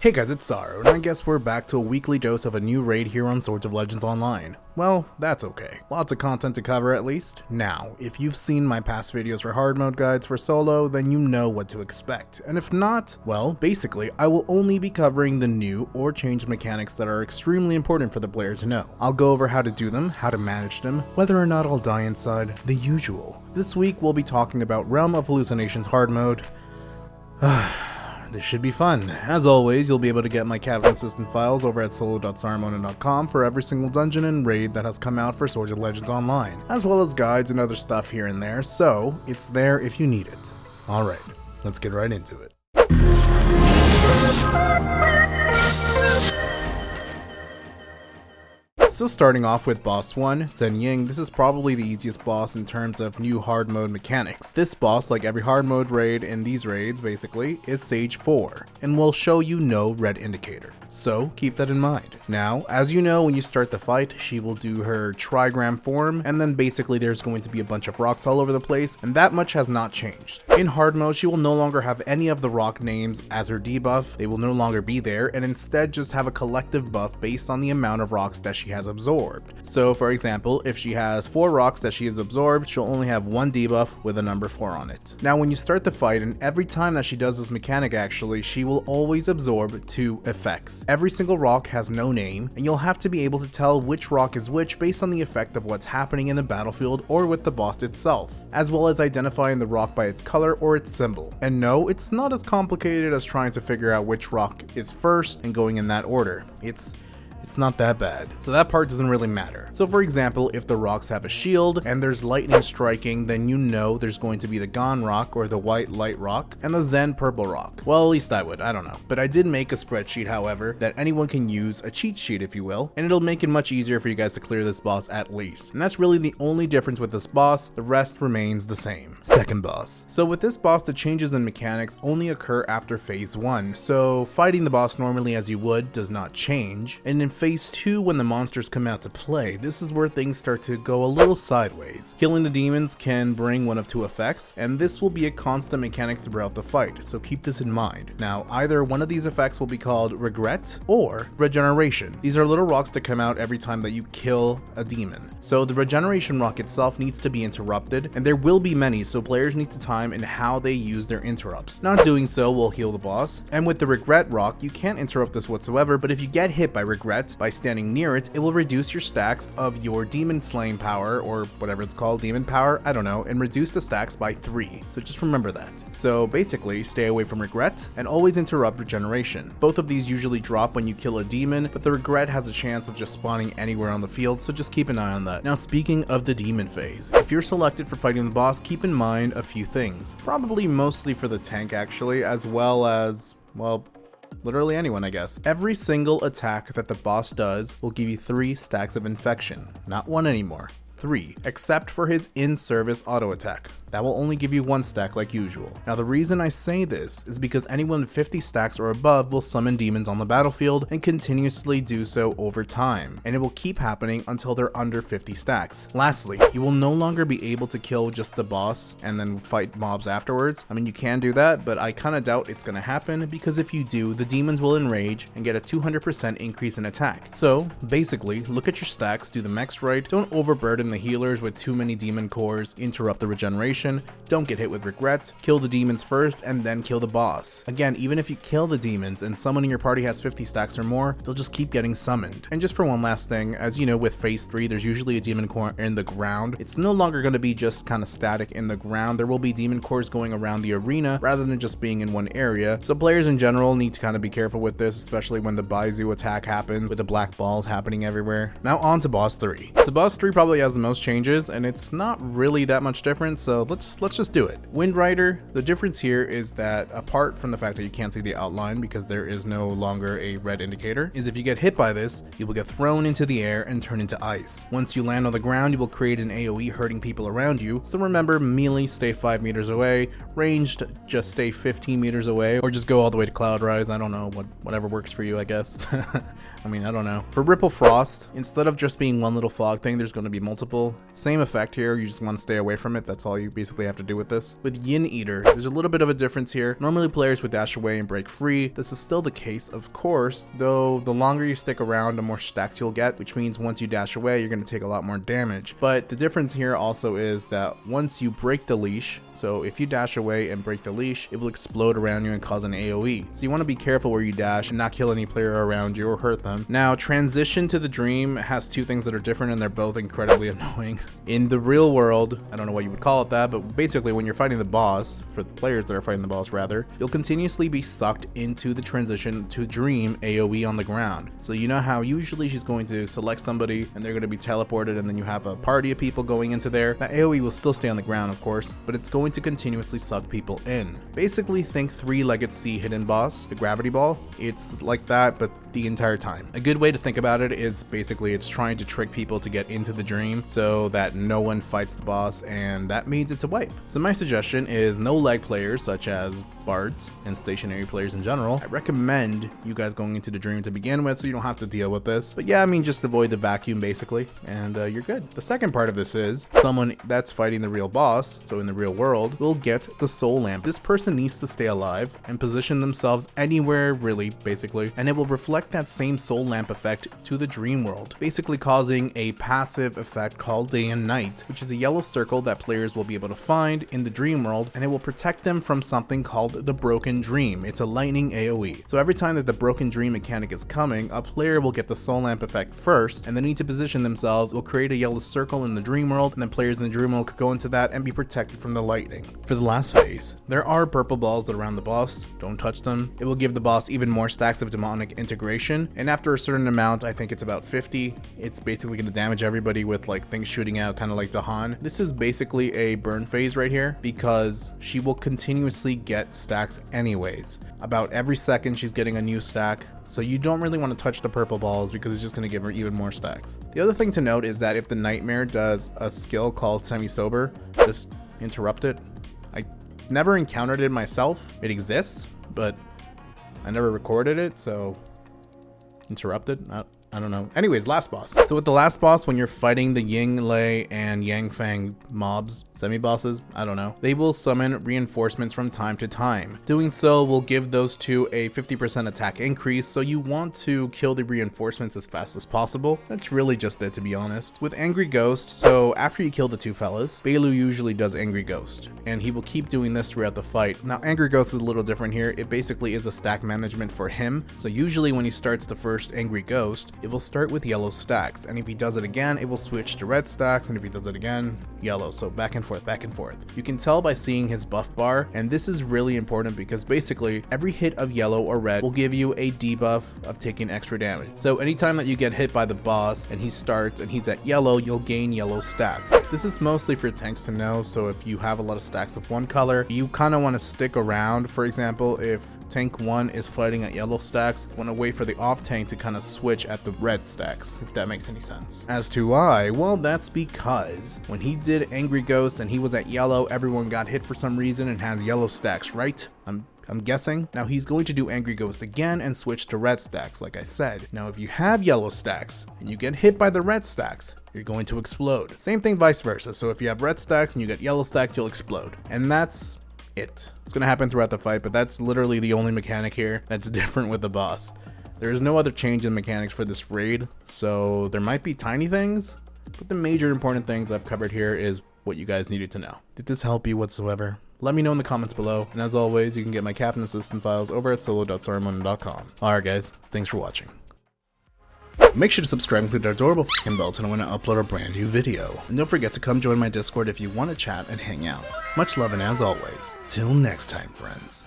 Hey guys, it's Saru, and I guess we're back to a weekly dose of a new raid here on Swords of Legends Online. Well, that's okay. Lots of content to cover at least. Now, if you've seen my past videos for hard mode guides for solo, then you know what to expect. And if not, well, basically, I will only be covering the new or changed mechanics that are extremely important for the player to know. I'll go over how to do them, how to manage them, whether or not I'll die inside, the usual. This week, we'll be talking about Realm of Hallucinations hard mode. This should be fun. As always, you'll be able to get my Cabinet Assistant files over at solo.sarumonin.com for every single dungeon and raid that has come out for Swords of Legends Online, as well as guides and other stuff here and there, so it's there if you need it. Alright, let's get right into it. So starting off with boss 1, Sen Ying, this is probably the easiest boss in terms of new hard mode mechanics. This boss, like every hard mode raid in these raids basically, is Sage 4, and will show you no red indicator. So keep that in mind. Now, as you know, when you start the fight, she will do her Trigram form, and then basically there's going to be a bunch of rocks all over the place, and that much has not changed. In hard mode, she will no longer have any of the rock names as her debuff, they will no longer be there, and instead just have a collective buff based on the amount of rocks that she has absorbed. So for example, if she has 4 rocks that she has absorbed, she'll only have 1 debuff with a number 4 on it. Now when you start the fight, and every time that she does this mechanic actually, she will always absorb 2 effects. Every single rock has no name, and you'll have to be able to tell which rock is which based on the effect of what's happening in the battlefield or with the boss itself, as well as identifying the rock by its color or its symbol. And no, it's not as complicated as trying to figure out which rock is first and going in that order. It's not that bad. So that part doesn't really matter. So for example, if the rocks have a shield and there's lightning striking, then you know there's going to be the Gon rock or the white light rock and the Zen purple rock. Well, at least I would, I don't know. But I did make a spreadsheet, however, that anyone can use, a cheat sheet if you will, and it'll make it much easier for you guys to clear this boss at least. And that's really the only difference with this boss, the rest remains the same. Second boss. So with this boss, the changes in mechanics only occur after phase 1. So fighting the boss normally as you would does not change. And in phase 2, when the monsters come out to play, this is where things start to go a little sideways. Killing the demons can bring one of 2 effects, and this will be a constant mechanic throughout the fight, so keep this in mind. Now, either one of these effects will be called Regret or Regeneration. These are little rocks that come out every time that you kill a demon. So the Regeneration rock itself needs to be interrupted, and there will be many, so players need to time in how they use their interrupts. Not doing so will heal the boss, and with the Regret rock, you can't interrupt this whatsoever, but if you get hit by Regret, by standing near it, it will reduce your stacks of your demon slaying power, or whatever it's called, demon power, I don't know, and reduce the stacks by 3. So just remember that. So basically, stay away from Regret, and always interrupt Regeneration. Both of these usually drop when you kill a demon, but the Regret has a chance of just spawning anywhere on the field, so just keep an eye on that. Now speaking of the demon phase, if you're selected for fighting the boss, keep in mind a few things. Probably mostly for the tank actually, as well as, well, literally anyone, I guess. Every single attack that the boss does will give you 3 stacks of infection. Not 1 anymore. 3, except for his in-service auto attack. That will only give you 1 stack like usual. Now the reason I say this is because anyone 50 stacks or above will summon demons on the battlefield and continuously do so over time, and it will keep happening until they're under 50 stacks. Lastly, you will no longer be able to kill just the boss and then fight mobs afterwards. I mean, you can do that, but I kinda doubt it's gonna happen, because if you do, the demons will enrage and get a 200% increase in attack. So basically, look at your stacks, do the mechs right, don't overburden the healers with too many demon cores, interrupt the regeneration, don't get hit with Regret, kill the demons first and then kill the boss. Again, even if you kill the demons and someone in your party has 50 stacks or more, they'll just keep getting summoned. And just for one last thing, as you know, with phase 3, there's usually a demon core in the ground. It's no longer going to be just kind of static in the ground. There will be demon cores going around the arena rather than just being in one area. So players in general need to kind of be careful with this, especially when the Baizu attack happens with the black balls happening everywhere. Now on to boss 3. So boss 3 probably has the most changes, and it's not really that much different, so let's just do it. Wind Rider, the difference here is that apart from the fact that you can't see the outline because there is no longer a red indicator, is if you get hit by this, you will get thrown into the air and turn into ice. Once you land on the ground, you will create an AoE hurting people around you, so remember, melee stay 5 meters away, ranged just stay 15 meters away, or just go all the way to Cloud Rise. I don't know, whatever works for you, I guess. I mean, I don't know. For Ripple Frost, instead of just being one little fog thing, there's going to be multiple. Same effect here, you just want to stay away from it, that's all you'd be basically have to do with this. With Yin Eater, there's a little bit of a difference here. Normally players would dash away and break free. This is still the case, of course, though the longer you stick around, the more stacks you'll get, which means once you dash away, you're going to take a lot more damage. But the difference here also is that once you break the leash, so if you dash away and break the leash, it will explode around you and cause an AoE. So you want to be careful where you dash and not kill any player around you or hurt them. Now, transition to the dream has two things that are different, and they're both incredibly annoying. In the real world, I don't know what you would call it that, but basically when you're fighting the boss, for the players that are fighting the boss rather, you'll continuously be sucked into the transition to dream AoE on the ground. So you know how usually she's going to select somebody and they're going to be teleported, and then you have a party of people going into there. That AoE will still stay on the ground, of course, but it's going to continuously suck people in. Basically think three-legged sea hidden boss, the gravity ball. It's like that, but the entire time. A good way to think about it is basically it's trying to trick people to get into the dream so that no one fights the boss, and that means it's a wipe. So my suggestion is no leg players such as bards and stationary players in general. I recommend you guys going into the dream to begin with so you don't have to deal with this. But yeah, I mean, just avoid the vacuum basically, and you're good. The second part of this is someone that's fighting the real boss, so in the real world, will get the soul lamp. This person needs to stay alive and position themselves anywhere really, basically, and it will reflect that same soul lamp effect to the dream world, basically causing a passive effect called day and night, which is a yellow circle that players will be able to find in the dream world, and it will protect them from something called the broken dream. It's a lightning AoE. So every time that the broken dream mechanic is coming, a player will get the soul lamp effect first, and they need to position themselves. Will create a yellow circle in the dream world, and then players in the dream world could go into that and be protected from the lightning. For the last phase, there are purple balls that are around the boss. Don't touch them. It will give the boss even more stacks of demonic integration, and after a certain amount, I think it's about 50, it's basically going to damage everybody with like things shooting out, kind of like Dahan. This is basically a burn phase right here because she will continuously get stacks anyways. About every second she's getting a new stack, so you don't really want to touch the purple balls because it's just going to give her even more stacks. The other thing to note is that if the nightmare does a skill called semi-sober, just interrupt it. I never encountered it myself. It exists, but I never recorded it, so interrupted. I don't know. Anyways, last boss. So with the last boss, when you're fighting the Ying, Lei, and Yang Fang mobs, semi-bosses, I don't know, they will summon reinforcements from time to time. Doing so will give those two a 50% attack increase, so you want to kill the reinforcements as fast as possible. That's really just it, to be honest. With Angry Ghost, so after you kill the two fellas, Bailu usually does Angry Ghost, and he will keep doing this throughout the fight. Now, Angry Ghost is a little different here. It basically is a stack management for him, so usually when he starts the first Angry Ghost, it will start with yellow stacks, and if he does it again, it will switch to red stacks, and if he does it again, yellow. So back and forth, back and forth. You can tell by seeing his buff bar, and this is really important because basically every hit of yellow or red will give you a debuff of taking extra damage. So anytime that you get hit by the boss and he starts and he's at yellow, you'll gain yellow stacks. This is mostly for tanks to know, so if you have a lot of stacks of one color, you kind of want to stick around. For example, if tank 1 is fighting at yellow stacks, want to wait for the off tank to kind of switch at the red stacks, if that makes any sense. As to why, well, that's because when he did Angry Ghost and he was at yellow, everyone got hit for some reason and has yellow stacks, right? I'm guessing. Now he's going to do Angry Ghost again and switch to red stacks, like I said. Now if you have yellow stacks and you get hit by the red stacks, you're going to explode. Same thing vice versa. So if you have red stacks and you get yellow stacks, you'll explode. And that's it. It's gonna happen throughout the fight, but that's literally the only mechanic here that's different with the boss. There is no other change in mechanics for this raid, so there might be tiny things, but the major important things I've covered here is what you guys needed to know. Did this help you whatsoever? Let me know in the comments below, and as always, you can get my Captain Assistant files over at solo.sarumonin.com. Alright guys, thanks for watching. Make sure to subscribe and click that adorable f***ing bell to know when I upload a brand new video. And don't forget to come join my Discord if you want to chat and hang out. Much love, and as always, till next time, friends.